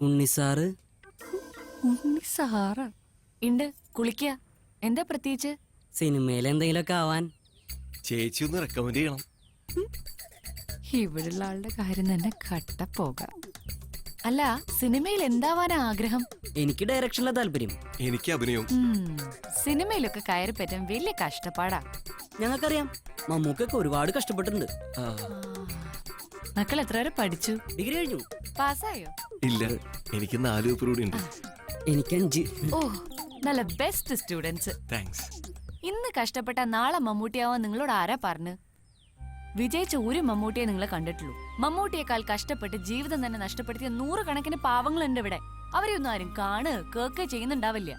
ഉണ്ണിസാറ് ഉണ്ണിസാറ് ഉണ്ട് കുളിക്കുക. എന്താ പ്രത്യേകിച്ച്? സിനിമയിൽ എന്തെങ്കിലുമൊക്കെ ആവാൻ ചേച്ചി ഒന്ന് റെക്കമെൻഡ് ചെയ്യണം. ഇവിടുള്ള ആളുടെ കാര്യം തന്നെ കട്ടപ്പോകാം. അല്ല, സിനിമയിൽ എന്താവാനാ ആഗ്രഹം? എനിക്ക് ഡയറക്ഷനിലെ താല്പര്യം. എനിക്ക് അഭിനയം. സിനിമയിലൊക്കെ കയറി പറ്റാൻ വലിയ കഷ്ടപ്പാടാ. ഞങ്ങൾക്കറിയാം, മമ്മൂക്കൊക്കെ ഒരുപാട് കഷ്ടപ്പെട്ടിട്ടുണ്ട്. മക്കൾ എത്ര വരെ പഠിച്ചു? ഡിഗ്രി കഴിഞ്ഞു. പാസ്സായോ? ഇല്ല, എനിക്ക് 4 പേപ്പർ കൂടി ഉണ്ട്. എനിക്ക് 5. ഓ, നല്ല ബെസ്റ്റ് സ്റ്റുഡൻസ്. താങ്ക്സ്. ഇന്ന് കഷ്ടപ്പെട്ട നാളെ മമ്മൂട്ടിയാവാൻ നിങ്ങളോട് ആരാ പറഞ്ഞു? വിജയിച്ച ഒരു മമ്മൂട്ടിയെ നിങ്ങളെ കണ്ടിട്ടുള്ളൂ. മമ്മൂട്ടിയേക്കാൾ കഷ്ടപ്പെട്ട് ജീവിതം തന്നെ നഷ്ടപ്പെടുത്തിയ 100 കണക്കിന് പാവങ്ങളുണ്ട് ഇവിടെ. അവരെയൊന്നും ആരും കേക്ക് ചെയ്യുന്നുണ്ടാവില്ല.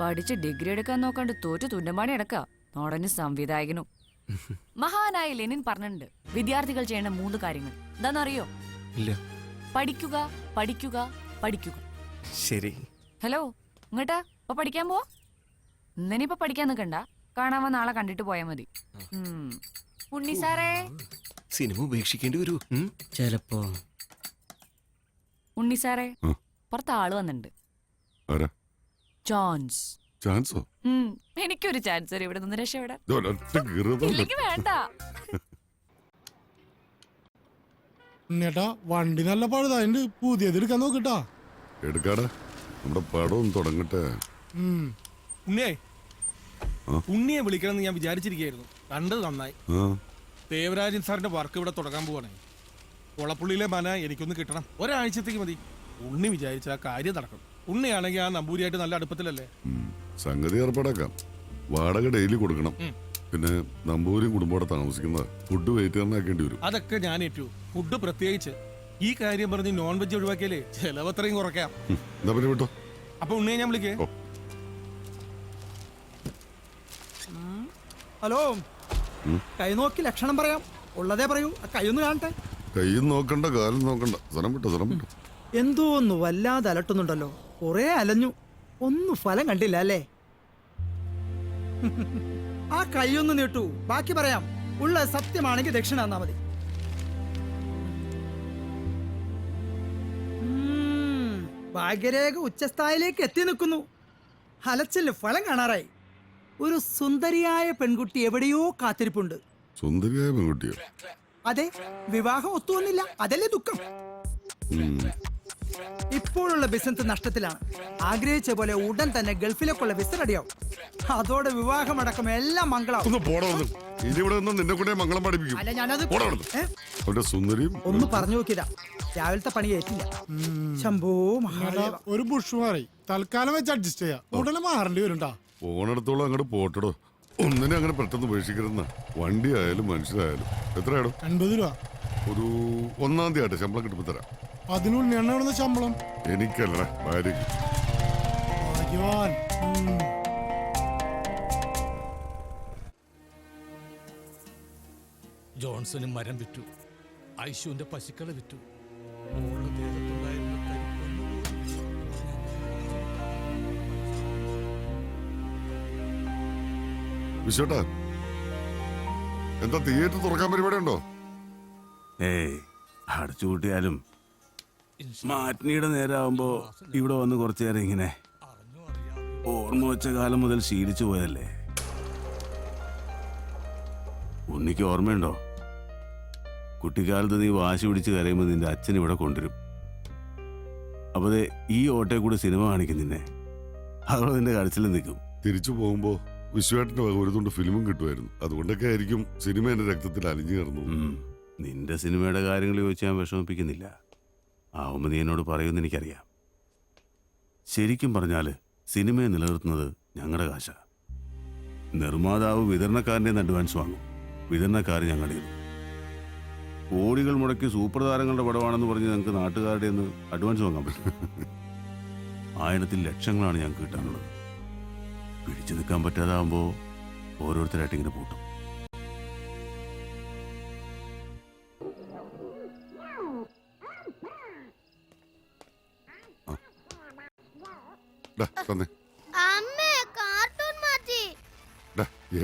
പഠിച്ച് ഡിഗ്രി എടുക്കാൻ നോക്കാണ്ട് തോറ്റു തുന്നമ്പാടി അടക്ക നാടന് സംവിധായകനും. മഹാനായ ലെനിൻ പറഞ്ഞിട്ടുണ്ട്, വിദ്യാർത്ഥികൾ ചെയ്യേണ്ട 3 കാര്യങ്ങൾ. എന്താണെന്നറിയോ? ഇല്ല. പഠിക്കുക, പഠിക്കുക, പഠിക്കുക. ശരി. ഹലോ, ഇങ്ങോട്ടാ ഇപ്പൊ പഠിക്കാൻ പോവാ? ഇന്നിനിപ്പൊ പഠിക്കാൻ നിൽക്കണ്ട, കാണാൻ നാളെ കണ്ടിട്ട് പോയാ മതി. ഉണ്ണി സാറേ, സിനിമ ഉപേക്ഷിക്കേണ്ടി വരൂ. ചിലപ്പോ. ഉണ്ണി സാറേ, പുറത്ത് ആള് വന്നിട്ടുണ്ട്. ചാൻസ്. ചാൻസോ? എനിക്കൊരു ചാൻസ് ഇവിടെ നിന്ന് രക്ഷപ്പെടാൻ. ഇല്ലെങ്കിൽ വേണ്ട. ഉണ്ണേട്ടാ, വണ്ടി നല്ല പഴുതായിട്ട് പുതിയത് എടുക്കാൻ നോക്കിട്ടാ. എടുക്കാടാ, നമ്മുടെ പടം തുടങ്ങട്ടെ. ഉണ്ണിയെ വിളിക്കണമെന്ന് ഞാൻ വിചാരിച്ചിരിക്കുകയായിരുന്നു. കണ്ടത് നന്നായി. ദേവരാജൻ സാറിന്റെ വർക്ക് ഇവിടെ തുടങ്ങാൻ പോവാണ്. കൊളപ്പുള്ളിയിലെ മന എനിക്കൊന്ന് കിട്ടണം. ഒരാഴ്ചത്തേക്ക് മതി. ഉണ്ണി വിചാരിച്ച ആ കാര്യം നടക്കണം. ഉണ്ണിയാണെങ്കിൽ ആ നമ്പൂരിയായിട്ട് നല്ല അടുപ്പത്തിലല്ലേ. സംഗതി ഏർപ്പാടാക്കാം. വാടക ഡെയിലി കൊടുക്കണം. പിന്നെ നമ്പൂരിയും കുടുംബത്തോടെ താമസിക്കുന്നത് ഫുഡ് വെയിറ്ററിനാക്കേണ്ടി വരും. അതൊക്കെ ഞാൻ ഏറ്റു. ഫുഡ് പ്രത്യേകിച്ച്. ഈ കാര്യം പറഞ്ഞ് നോൺ വെജ് ഒഴിവാക്കിയാലേ ചെലവത്രയും കുറയ്ക്കാം. എന്താ പിന്നെ വിട്ടോ. അപ്പൊ ഉണ്ണിയെ ഞാൻ വിളിക്കേ. ഹലോ, കൈ നോക്കി ലക്ഷണം പറയാം. ഉള്ളതേ പറയൂ. കൈയൊന്ന് കാണട്ടെ. കൈയും നോക്കണ്ട, കാലും നോക്കണ്ട. സ്ഥലം വിട്ടോ. എന്തോ ഒന്ന് വല്ലാതെ അലട്ടുന്നുണ്ടല്ലോ. കുറെ അലഞ്ഞു, ഒന്നും ഫലം കണ്ടില്ല അല്ലേ? ആ കൈയൊന്ന് നീട്ടു, ബാക്കി പറയാം. ഉള്ള സത്യമാണെങ്കിൽ ദക്ഷിണ തന്നാ മതി. ഭാഗ്യരേഖ ഉച്ചസ്ഥായിലേക്ക് എത്തി നിൽക്കുന്നു. അലച്ചില് ഫലം കാണാറായി. ഒരു സുന്ദരിയായ പെൺകുട്ടി എവിടെയോ കാത്തിരിപ്പുണ്ട്. സുന്ദരിയായ പെൺകുട്ടിയോ? അതെ, വിവാഹം ഒത്തുവന്നില്ല, അതല്ലേ ദുഃഖം. ഇപ്പോഴുള്ള ബിസിനസ് നഷ്ടത്തിലാണ്. ആഗ്രഹിച്ച പോലെ ഉടൻ തന്നെ ഗൾഫിലേക്കുള്ള വിസ റെഡിയാവും. അതോടെ വിവാഹമടക്കം എല്ലാം മംഗളാവും. അല്ല, ഞാനത് സുന്ദരിയും ഒന്ന് പറഞ്ഞു നോക്കിയതാ. രാവിലത്തെ പണി ഏറ്റില്ല. ശംഭോ മഹാദേവ. ഒരു ബുഷ് മാറി തൽക്കാലം വെച്ച് അഡ്ജസ്റ്റ് ചെയ്യാം. ഉടനെ മാറേണ്ടി വരുണ്ടാ. പോണടത്തോളം അങ്ങോട്ട് പോട്ടടോ. ഒന്നിനെ അങ്ങനെ പെട്ടെന്ന് ഉപേക്ഷിക്കരുന്ന. വണ്ടി ആയാലും മനുഷ്യരായാലും. എത്രയാടോ? 80 രൂപ. ഒരു 1-ാം തീയതി ശമ്പളം കിട്ടുമ്പോ തരാം. അതിനുള്ളിൽ എണ്ണ ശമ്പളം എനിക്കല്ല, ഭാര്യക്ക്. ജോൺസന് മരം വിറ്റു, ഐശുവിന്റെ പശുക്കളെ വിറ്റു. വിശ്വട്ടാ, എന്താ തിയേറ്റർ തുറക്കാൻ പരിപാടി ഉണ്ടോ? ഏയ്, അടച്ചുകൂട്ടിയാലും മാറ്റിനിയുടെ നേരമാകുമ്പോ ഇവിടെ വന്ന് കുറച്ചു നേരം ഇങ്ങനെ ഓർമ്മ വെച്ച കാലം മുതൽ ശീലിച്ചു പോയതല്ലേ. ഉണ്ണിക്ക് ഓർമ്മയുണ്ടോ? കുട്ടിക്കാലത്ത് നീ വാശി പിടിച്ച് കരയുമ്പോൾ നിന്റെ അച്ഛൻ ഇവിടെ കൊണ്ടുവരും. അപ്പൊ ഈ ഓട്ടെ കൂടെ സിനിമ കാണിക്കും നിന്നെ. അതോടെ നിന്റെ കരച്ചിൽ നിൽക്കും. തിരിച്ചു പോകുമ്പോ വിശ്വേട്ടന്റെ വക ഒരു തുണ്ട് ഫിലിമും കിട്ടുമായിരുന്നു. അതുകൊണ്ടൊക്കെ ആയിരിക്കും സിനിമ എന്റെ രക്തത്തിൽ അലിഞ്ഞു ചേർന്നു. നിന്റെ സിനിമയുടെ കാര്യങ്ങൾ ചോദിച്ച് ഞാൻ വിഷമിപ്പിക്കുന്നില്ല. ആവുമ്പോൾ നീ എന്നോട് പറയുമെന്ന് എനിക്കറിയാം. ശരിക്കും പറഞ്ഞാല് സിനിമയെ നിലനിർത്തുന്നത് ഞങ്ങളുടെ കാശ. നിർമ്മാതാവ് വിതരണക്കാരൻ്റെ അഡ്വാൻസ് വാങ്ങും, വിതരണക്കാർ ഞങ്ങളുടെ. കോടികൾ മുടക്കി സൂപ്പർ താരങ്ങളുടെ പടമാണെന്ന് പറഞ്ഞ് ഞങ്ങൾക്ക് നാട്ടുകാരുടെ ഒന്ന് അഡ്വാൻസ് വാങ്ങാൻ പറ്റും. ആയിരത്തിൽ ലക്ഷങ്ങളാണ് ഞങ്ങൾക്ക് കിട്ടാനുള്ളത്. പിടിച്ചു നിൽക്കാൻ പറ്റാതാവുമ്പോൾ ഓരോരുത്തരായിട്ട് ഇങ്ങനെ പൂട്ടും.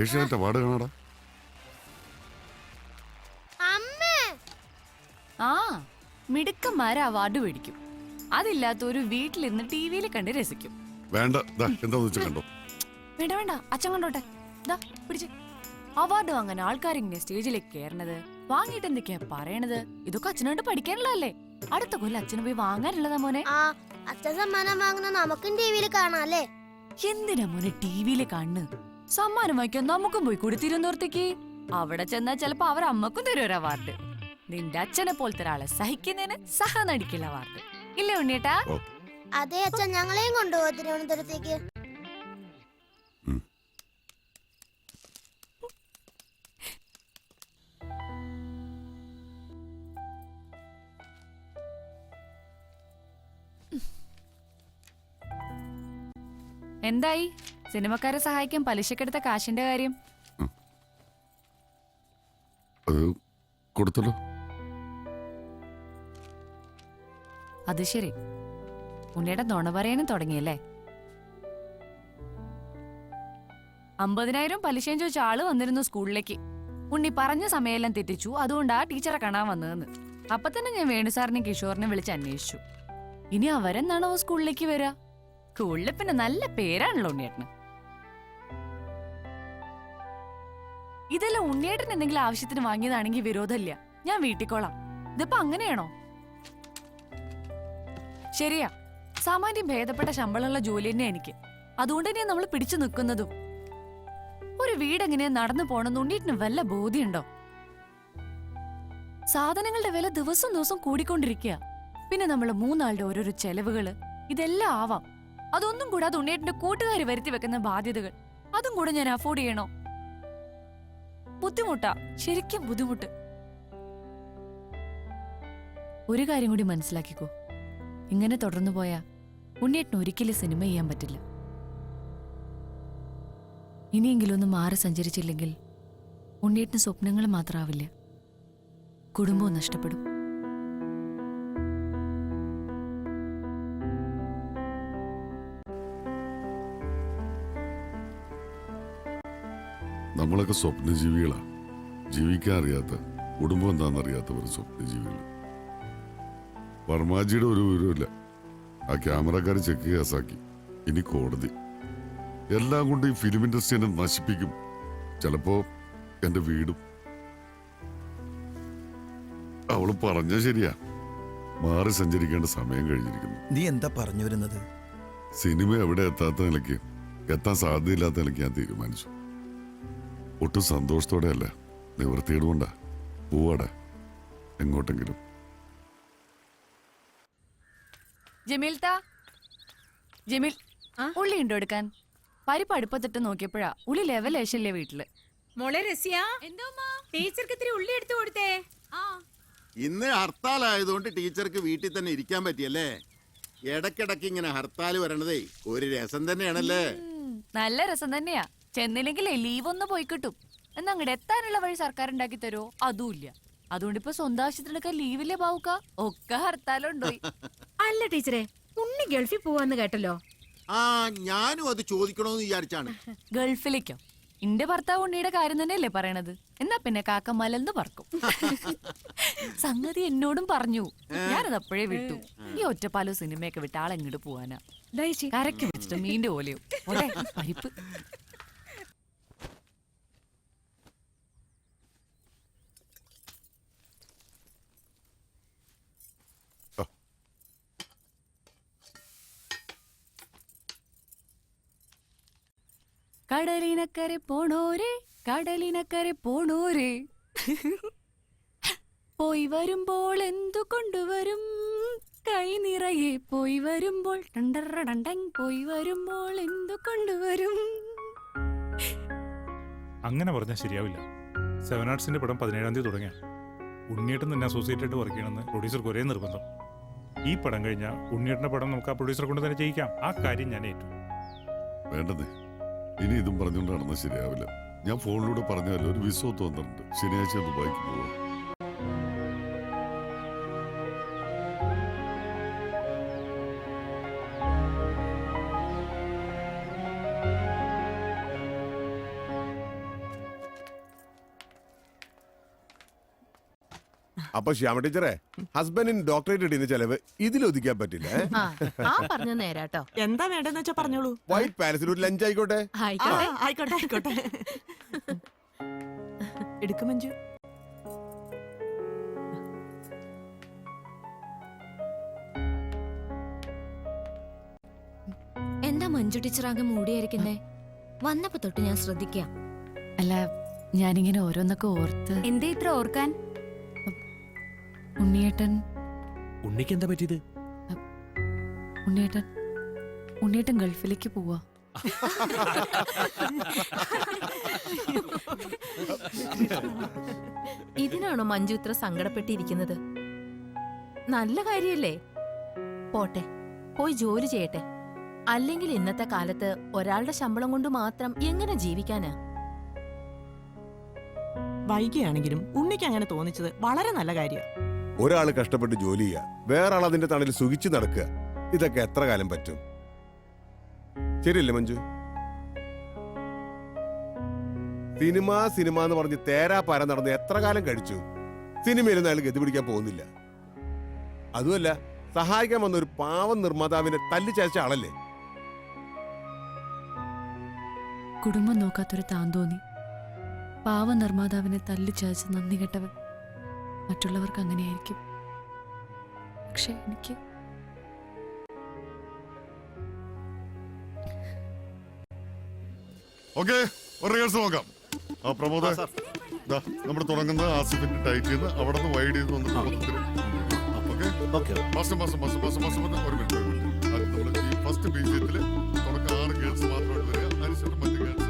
ഏഷ്യാനെറ്റ് അവാർഡ് കാണാടാ. ആ, മിടുക്കന്മാരെ അവാർഡ് മേടിക്കും. അതില്ലാത്ത ഒരു വീട്ടിലിരുന്ന് ടി വിയിൽ കണ്ട് രസിക്കും. വേണ്ട, ദാ എന്താന്ന് വെച്ചാൽ കണ്ടോ. വേണ്ട വേണ്ട, അച്ഛൻ കണ്ടോട്ടെ. ദാ പിടിച്ച്. അവാർഡ് വാങ്ങാൻ ആൾക്കാരിങ്ങനെ സ്റ്റേജിലേക്ക് കയറണത്, വാങ്ങിയിട്ട് എന്തൊക്കെയാ പറയണത്, ഇതൊക്കെ അച്ഛനോട് പഠിക്കാനുള്ളതല്ലേ. അടുത്ത കൊല്ലം അച്ഛന് പോയി വാങ്ങാനുള്ളതാ മോനെ. അച്ഛൻ സമ്മാനം വാങ്ങുന്ന നമുക്കും ടിവിയിൽ കാണാല്ലേ. എന്തിനാ മോനെ ടിവിയില് കാണുന്നത്? സമ്മാനം വാങ്ങിക്കാൻ നമുക്കും പോയി കൂടി തിരുവനന്തപുരത്തേക്ക്. അവിടെ ചെന്നാ ചിലപ്പോ അവർ അമ്മക്കും തരും ഒരു അവാർഡ്. നിന്റെ അച്ഛനെ പോലത്തെ ഒരാളെ സഹിക്കുന്നതിന് സഹനടിക്കുള്ള അവാർഡ് ഇല്ലേ ഉണ്ണിയേട്ടാ? അതെ അച്ഛൻ, ഞങ്ങളെയും കൊണ്ടുപോകും തിരുവനന്തപുരത്തേക്ക്. എന്തായി സിനിമക്കാരെ സഹായിക്കാൻ പലിശക്കെടുത്ത കാശിന്റെ കാര്യം? അത് കൊടുത്തല്ലോ. അത് ശരി, ഉണ്ണിയുടെ നുണ പറയാനും തുടങ്ങിയല്ലേ? 50,000 പലിശയും ചോദിച്ച ആള് വന്നിരുന്നു സ്കൂളിലേക്ക്. ഉണ്ണി പറഞ്ഞ സമയമെല്ലാം തെറ്റിച്ചു, അതുകൊണ്ടാ ടീച്ചറെ കാണാൻ വന്നതെന്ന്. അപ്പൊ തന്നെ ഞാൻ വേണു സാറിനെ കിഷോറിനെ വിളിച്ച് അന്വേഷിച്ചു. ഇനി അവരെന്നാണോ സ്കൂളിലേക്ക് വരിക? സ്കൂളിൽ പിന്നെ നല്ല പേരാണല്ലോ ഉണ്ണിയേട്ടന്. ഇതെല്ലാം ഉണ്ണിയേട്ടൻ എന്തെങ്കിലും ആവശ്യത്തിന് വാങ്ങിയതാണെങ്കിൽ വിരോധമില്ല, ഞാൻ വീട്ടിക്കോളാം. ഇതിപ്പോ അങ്ങനെയാണോ? ശരിയാ, സാമാന്യം ഭേദപ്പെട്ട ശമ്പളമുള്ള ജോലി തന്നെ എനിക്ക്. അതുകൊണ്ട് തന്നെയാ നമ്മൾ പിടിച്ചു നിൽക്കുന്നതും. ഒരു വീടെങ്ങനെയാ നടന്നു പോണെന്ന് ഉണ്ണിയേട്ടന് വല്ല ബോധ്യമുണ്ടോ? സാധനങ്ങളുടെ വില ദിവസം ദിവസം കൂടിക്കൊണ്ടിരിക്കുക. പിന്നെ നമ്മള് മൂന്നാളുടെ ഓരോരോ ചെലവുകള്, ഇതെല്ലാം ആവാം. അതൊന്നും കൂടാതെ ഉണ്ണിയേട്ടന്റെ കൂട്ടുകാർ വരുത്തി വെക്കുന്ന ബാധ്യതകൾ, അതും കൂടെ ഞാൻ അഫോർഡ് ചെയ്യണോ? ബുദ്ധിമുട്ടാ, ശരിക്കും ബുദ്ധിമുട്ട്. ഒരു കാര്യം കൂടി മനസ്സിലാക്കിക്കോ, ഇങ്ങനെ തുടർന്നു പോയാ ഉണ്ണിയേട്ടന് ഒരിക്കലും സിനിമ ചെയ്യാൻ പറ്റില്ല. ഇനിയെങ്കിലും ഒന്ന് മാറി സഞ്ചരിച്ചില്ലെങ്കിൽ ഉണ്ണിയേട്ടന് സ്വപ്നങ്ങൾ മാത്രമാവില്ല, കുടുംബവും നഷ്ടപ്പെടും. നമ്മളൊക്കെ സ്വപ്നജീവികളാ. ജീവിക്കാൻ അറിയാത്ത, കുടുംബം എന്താണെന്നറിയാത്തവർ സ്വപ്നജീവികൾ. വർമാജിയുടെ ഒരു വിവരമില്ല. ആ ക്യാമറക്കാർ ചെക്ക് കേസാക്കി, ഇനി കോടതി. എല്ലാം കൊണ്ട് ഈ ഫിലിം ഇൻഡസ്ട്രീനെ നശിപ്പിക്കും. ചിലപ്പോ എന്റെ വീടും. അവള് പറഞ്ഞ ശരിയാ, മാറി സഞ്ചരിക്കേണ്ട സമയം കഴിഞ്ഞിരിക്കുന്നു. നീ എന്താ പറഞ്ഞു വരുന്നത്? സിനിമ എവിടെ എത്താത്ത നിലയ്ക്ക്, എത്താൻ സാധ്യതയില്ലാത്ത നിലയ്ക്ക് ഞാൻ തീരുമാനിച്ചു. ഒട്ടും സന്തോഷത്തോടെ അല്ല, നിവൃത്തിയുടെ കൊണ്ടാ. പോവാടാ എങ്ങോട്ടെങ്കിലും. ജമീൽ, ഉള്ളി ഉണ്ടോ എടുക്കാൻ? പരിപ്പ് അടുപ്പത്തിട്ട് നോക്കിയപ്പോഴാ ഉള്ളി ലെവലേശല്ലേ വീട്ടില്. മോളെ രസിയ, ടീച്ചർക്ക് ഇത്തിരി ഉള്ളി എടുത്തു കൊടുത്തേ. ഇന്ന് ഹർത്താലായതുകൊണ്ട് ടീച്ചർക്ക് വീട്ടിൽ തന്നെ ഇരിക്കാൻ പറ്റിയല്ലേ? ഇടക്കിടക്ക് ഇങ്ങനെ ഹർത്താൽ വരണതേ ഒരു രസം തന്നെയാണല്ലേ? നല്ല രസം തന്നെയാ. ചെന്നില്ലെങ്കിലേ ലീവ് ഒന്ന് പോയി കിട്ടും. എന്നാ അങ്ങോട്ട് എത്താനുള്ള വഴി സർക്കാർ ഉണ്ടാക്കി തരുമോ? അതുമില്ല. അതുകൊണ്ട് ഇപ്പൊ സ്വന്തം ആവശ്യത്തിനൊക്കെ ലീവില്ലേ പാവുക, ഒക്കെ ഹർത്താലുണ്ടോ? അല്ല ടീച്ചറെ, ഉണ്ണി ഗൾഫിൽ പോവാന്ന് കേട്ടല്ലോ. ഞാനും അത് ചോദിക്കണോന്ന് വിചാരിച്ചാണ്. ഗൾഫിലേക്കോ? എന്റെ ഭർത്താവ് ഉണ്ണിയുടെ കാര്യം തന്നെയല്ലേ പറയണത്. എന്നാ പിന്നെ കാക്ക മലന്ന് പറക്കും. സംഗതി എന്നോടും പറഞ്ഞു, ഞാനത് അപ്പോഴേ വിട്ടു. ഈ ഒറ്റപ്പാലോ സിനിമയൊക്കെ വിട്ട് ആളെങ്ങോട്ട് പോവാനാ? കരക്ക് വെച്ചിട്ട് മീന്റെ പോലെയോ പരിപ്പ്. കടലിനക്കരെ പോണോരേ, കടലിനക്കരെ പോണോരേ, പോയി വരുമ്പോൾ എന്തു കൊണ്ടുവരും, കൈ നിറയെ പോയി വരുമ്പോൾ പോയി വരുമ്പോൾ എന്തു കൊണ്ടുവരും. അങ്ങനെ പറഞ്ഞാൽ ശരിയാവില്ല. 7 ആർട്സിന്റെ പടം 17-ാം തീയതി തുടങ്ങിയ ഉണ്ണിയേട്ടൻ തന്നെ അസോസിയേറ്റ് ആയിട്ട് വർക്ക് ചെയ്യണമെന്ന് പ്രൊഡ്യൂസർക്ക് ഒരേ നിർബന്ധം. ഈ പടം കഴിഞ്ഞാൽ ഉണ്ണിയേട്ടന്റെ പടം നമുക്ക് ആ പ്രൊഡ്യൂസറെ കൊണ്ട് തന്നെ ചെയ്യിക്കാം. ആ കാര്യം ഞാൻ ഏറ്റു. വേണ്ടതേ, ഇനി ഇതും പറഞ്ഞുകൊണ്ട് നടന്നാൽ ശരിയാവില്ല. ഞാൻ ഫോണിലൂടെ പറഞ്ഞല്ലോ, ഒരു വിസ തോന്നുന്നുണ്ട്. ശനിയാഴ്ച ദുബായിക്ക് പോവാം. അപ്പൊ ശ്യാമ ടീച്ചറെ ഹസ്ബൻഡിന് ഡോക്ടറേറ്റ് കിട്ടിയ ചെലവ് ഇതിലൊതുക്കാൻ പറ്റില്ല. പറഞ്ഞ നേരാട്ടോ. എന്താ വേണ്ടെന്ന് വെച്ചാ പറഞ്ഞോളൂ. വൈറ്റ് പാലസിൽ ഒരു ലഞ്ച് ആയിക്കോട്ടെ. ആയിക്കോട്ടെ ആയിക്കോട്ടെ. എടുക്കും മഞ്ജു. എന്താ മഞ്ജു ടീച്ചർ ആകെ മൂടിയായിരിക്കുന്നേ? വന്നപ്പോ തൊട്ട് ഞാൻ ശ്രദ്ധിക്കാം. അല്ല, ഞാനിങ്ങനെ ഓരോന്നൊക്കെ ഓർത്ത്. എന്തേ ഇത്ര ഓർക്കാൻ? ഉണ്ണിയേട്ടൻ ഉണ്ണിക്ക് എന്താ പറ്റിയത്? ഉണ്ണിയേട്ടൻ ഗൾഫിലേക്ക് പോവാ. ഇതിനാണോ മഞ്ജു ഇത്ര സങ്കടപ്പെട്ടിരിക്കുന്നത്? നല്ല കാര്യല്ലേ? പോട്ടെ, പോയി ജോലി ചെയ്യട്ടെ. അല്ലെങ്കിൽ ഇന്നത്തെ കാലത്ത് ഒരാളുടെ ശമ്പളം കൊണ്ട് മാത്രം എങ്ങനെ ജീവിക്കാനാ? വൈകിയാണെങ്കിലും ഉണ്ണിക്ക് അങ്ങനെ തോന്നിച്ചത് വളരെ നല്ല കാര്യം. ഒരാൾ കഷ്ടപ്പെട്ട് ജോലി ചെയ്യുക, വേറെ ആൾ അതിന്റെ തണലിൽ സുഖിച്ചു നടക്കുക. ഇതൊക്കെ എത്ര കാലം പറ്റും? ശരിയല്ലേ മഞ്ജു? സിനിമ എന്ന് പറഞ്ഞ് തേരാപ്പാര നടന്ന് എത്ര കാലം കഴിച്ചു? സിനിമയിലൊന്നും അയാൾ ഗതി പിടിക്കാൻ പോകുന്നില്ല. അതുമല്ല, സഹായിക്കാൻ വന്ന ഒരു പാവം നിർമ്മാതാവിനെ തല്ലി ചതച്ച ആളല്ലേ? കുടുംബം നോക്കാത്തൊരു താന്തോന്നി, പാവ നിർമ്മാതാവിനെ തല്ലിച്ചതച്ച് നന്ദി കെട്ടവൻ. മറ്റുള്ളവർക്ക് അങ്ങനെയായിരിക്കും, പക്ഷെ എനിക്ക് നോക്കാം. ആ പ്രമോദ്, നമ്മൾ തുടങ്ങുന്നത് ആസിഫിന്റെ ടൈറ്റിൽ നിന്ന് അവിടെ നിന്ന് വൈഡ് ചെയ്ത് വന്നിട്ട് ഫസ്റ്റ് ബീജത്തിൽ തുടക്കം 6 ഗേൾസ് മാത്രമായിട്ട് വരിക. അതിനുശേഷം മറ്റ് ഗേൾസ്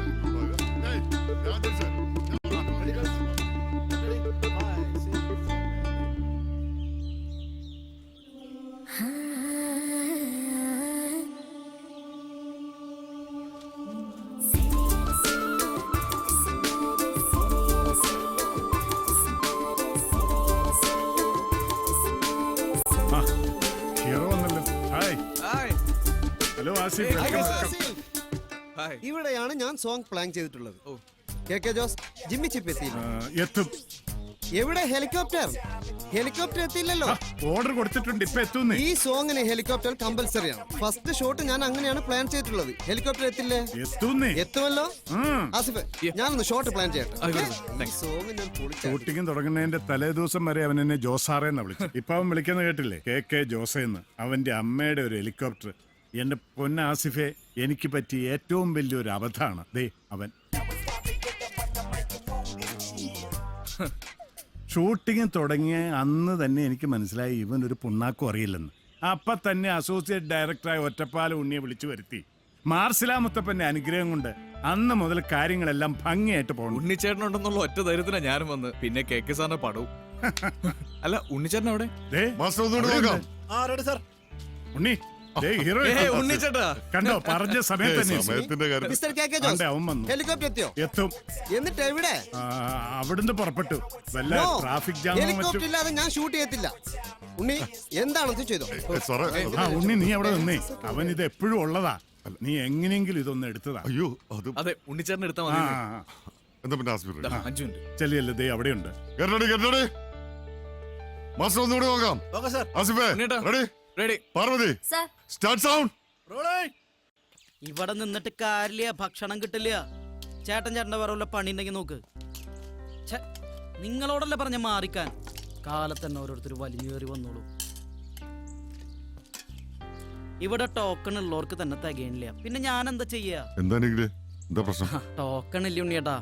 ഹലോ ആസിഫ്. ഇവിടെയാണ് ഞാൻ സോങ് പ്ലാൻ ചെയ്തിട്ടുള്ളത്. കെ ജോസ് ജിമ്മി ചിപ്പ് എത്തും. എവിടെ ഹെലികോപ്റ്റർ എത്തിയില്ലല്ലോ. ഓർഡർ കൊടുത്തിട്ടുണ്ട്, ഇപ്പൊ എത്തുന്നു. ഈ സോങ്ങിന് ഹെലികോപ്റ്റർ കമ്പൽസറിയാണ്. ഫസ്റ്റ് ഷോട്ട് ഞാൻ അങ്ങനെയാണ് പ്ലാൻ ചെയ്തിട്ടുള്ളത്. ഹെലികോപ്റ്റർ എത്തില്ലേ? എത്തുമല്ലോ. ആസിഫ്, ഞാനൊന്ന് ഷോട്ട് പ്ലാൻ ചെയ്യട്ടെ. ഈ സോങ് ഞാൻ ഷൂട്ടിംഗ് തുടങ്ങുന്നതിന്റെ തലേ ദിവസം വരെ അവൻ എന്നെ ജോസാറേന്ന് വിളിച്ചു. ഇപ്പൊ അവൻ വിളിക്കുന്നത് കേട്ടില്ലേ? കെ ജോസേന്ന്. അവന്റെ അമ്മയുടെ ഒരു ഹെലികോപ്റ്റർ. എന്റെ പൊന്ന ആസിഫെ, എനിക്ക് പറ്റിയ ഏറ്റവും വലിയൊരു അബദ്ധമാണ് ദേ അവൻ. ഷൂട്ടിംഗ് തുടങ്ങിയ അന്ന് തന്നെ എനിക്ക് മനസ്സിലായി ഇവൻ ഒരു പുണ്ണാക്കും അറിയില്ലെന്ന്. അപ്പൊ തന്നെ അസോസിയേറ്റ് ഡയറക്ടറായ ഒറ്റപ്പാല ഉണ്ണിയെ വിളിച്ചു വരുത്തി. മാർസില മുത്തപ്പന്റെ അനുഗ്രഹം കൊണ്ട് അന്ന് മുതൽ കാര്യങ്ങളെല്ലാം ഭംഗിയായിട്ട് പോകുന്നു. ഉണ്ണിച്ചേട്ടനുണ്ടെന്നുള്ള ഒറ്റ ധൈര്യത്തിനാ ഞാനും വന്ന്. പിന്നെ കെ സാറിന്റെ പടവും. അല്ല, ഉണ്ണിച്ചേട്ടൻ അവിടെ? ഉണ്ണി ഉണ്ണിച്ചേട്ടാ കണ്ടോ, പറഞ്ഞ സമയത്ത് എത്തും. എന്നിട്ട് എവിടെ? അവിടുന്ന് പുറപ്പെട്ടു. വല്ല ട്രാഫിക് ജാം ഇല്ലാതെ ഞാൻ ഷൂട്ട് ചെയ്യത്തില്ല. ഉണ്ണി എന്താണെന്ന് ചെയ്തോ. ഉണ്ണി നീ അവിടെ നിന്നേ. അവൻ ഇത് എപ്പോഴും ഉള്ളതാ. നീ എങ്ങനെയെങ്കിലും ഇതൊന്ന് എടുത്തതാ. അയ്യോ, അതെ, ഉണ്ണിച്ചേട്ടൻ എടുത്താൽ മതി. ചെല്ലിയല്ലേ, ദേ അവിടെയുണ്ട്. ഇവിടെ നിന്നിട്ട് കാര്യമില്ല, ഭക്ഷണം കിട്ടില്ല. ചേട്ടന്റെ വേറെ പണി ഉണ്ടെങ്കിൽ നോക്ക്. നിങ്ങളോടല്ലേ പറഞ്ഞ മാറിക്കാൻ. കാലത്തന്നെ ഓരോരുത്തർ വലിഞ്ഞു കയറി വന്നോളൂ. ഇവിടെ ടോക്കൺ ഉള്ളവർക്ക് തന്നെ തികയണില്ല. പിന്നെ ഞാൻ എന്താ ചെയ്യാ? ടോക്കൺ ഇല്ല ഉണ്ണിയേട്ടാ.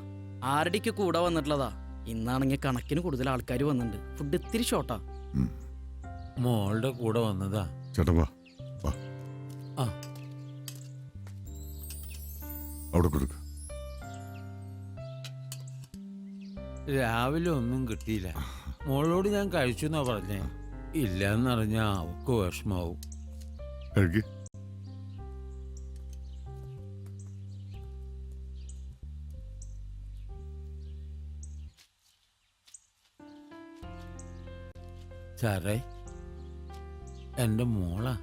ആരുടെക്ക് കൂടെ വന്നിട്ടുള്ളതാ. ഇന്നാണെങ്കിൽ കണക്കിന് കൂടുതൽ ആൾക്കാർ വന്നിട്ടുണ്ട്. ഫുഡ് ഇത്തിരി ഷോർട്ടാ. മോളുടെ കൂടെ വന്നതാ. ചേട്ടാ അവിടെ കൊടുക്ക. രാവിലെ ഒന്നും കിട്ടിയില്ല. മോളോട് ഞാൻ കഴിച്ചു എന്നാ പറഞ്ഞേ. ഇല്ലെന്നറിഞ്ഞാ അവക്ക് വിഷമാവും. സാറേ, എന്റെ മോളാ.